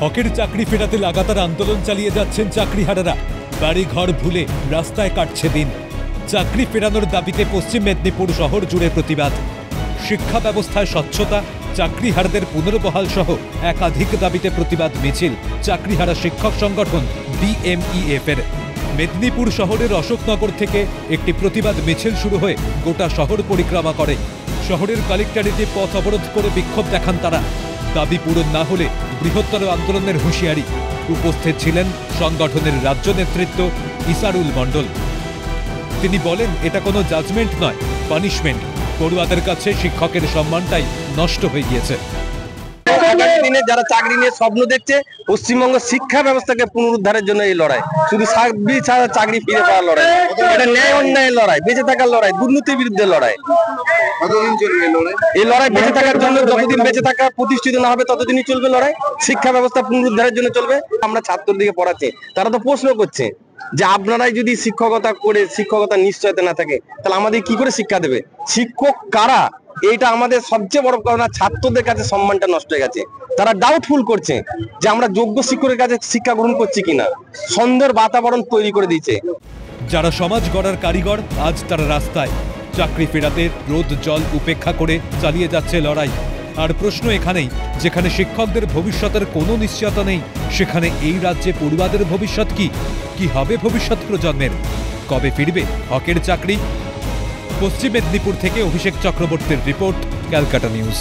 হকের চাকরি ফেরাতে লাগাতার আন্দোলন চালিয়ে যাচ্ছেন চাকরিহারারা। বাড়ি ঘর ভুলে রাস্তায় কাটছে দিন। চাকরি ফেরানোর দাবিতে পশ্চিম মেদিনীপুর শহর জুড়ে প্রতিবাদ। শিক্ষা ব্যবস্থায় স্বচ্ছতা, চাকরিহারাদের পুনর্বহাল সহ একাধিক দাবিতে প্রতিবাদ মিছিল চাকরিহারা শিক্ষক সংগঠন BMEF এর। মেদিনীপুর শহরের অশোকনগর থেকে একটি প্রতিবাদ মিছিল শুরু হয়ে গোটা শহর পরিক্রমা করে। শহরের কালেক্টরেটে পথ অবরোধ করে বিক্ষোভ দেখান তারা। দাবি পূরণ না হলে বৃহত্তর আন্দোলনের হুঁশিয়ারি। উপস্থিত ছিলেন সংগঠনের রাজ্য নেতৃত্ব ইসারুল মণ্ডল। তিনি বলেন, এটা কোনো জাজমেন্ট নয়, পানিশমেন্ট। পড়ুয়াদের কাছে শিক্ষকের সম্মানটাই নষ্ট হয়ে গিয়েছে। আগামী দিনে যারা চাকরি নিয়ে স্বপ্ন দেখছে, পশ্চিমবঙ্গ শিক্ষা ব্যবস্থাকে পুনরুদ্ধারের জন্য এই লড়াই, শুধু চাকরি ফিরে পাওয়ার লড়াই, এটা ন্যায় অন্যায়ের লড়াই, বেঁচে থাকার লড়াই, দুর্নীতির বিরুদ্ধে লড়াই। কতদিন চলবে এই লড়াই? বেঁচে থাকার জন্য যতদিন বেঁচে থাকা প্রতিষ্ঠিত না হবে ততদিনই চলবে লড়াই। শিক্ষা ব্যবস্থা পুনরুদ্ধারের জন্য চলবে। আমরা ছাত্রদিকে পড়াচ্ছি, তারা তো প্রশ্ন করছে যে আপনারাই যদি শিক্ষকতা করে শিক্ষকতার নিশ্চয়তা না থাকে, তাহলে আমাদের কি করে শিক্ষা দেবে? শিক্ষক কারা, এইটা আমাদের সবচেয়ে বড় কারণ। ছাত্রদের কাছে সম্মানটা নষ্ট হয়ে গেছে। তারা ডাউটফুল করছে যে আমরা যোগ্য শিক্ষকের কাছে শিক্ষা গ্রহণ করছি কিনা। সন্দেহের বাতাবরণ তৈরি করে দিয়েছে। যারা সমাজ গড়ার কারিগর, আজ তারা রাস্তায়। চাকরি ফেরাতে রোদ জল উপেক্ষা করে চালিয়ে যাচ্ছে লড়াই। আর প্রশ্ন এখানেই, যেখানে শিক্ষকদের ভবিষ্যতের কোনো নিশ্চয়তা নেই, সেখানে এই রাজ্যে পড়ুয়াদের ভবিষ্যৎ কি হবে ভবিষ্যৎ প্রজন্মের? কবে ফিরবে হকের চাকরি? পশ্চিম মেদিনীপুর থেকে অভিষেক চক্রবর্তীর রিপোর্ট, ক্যালকাটা নিউজ।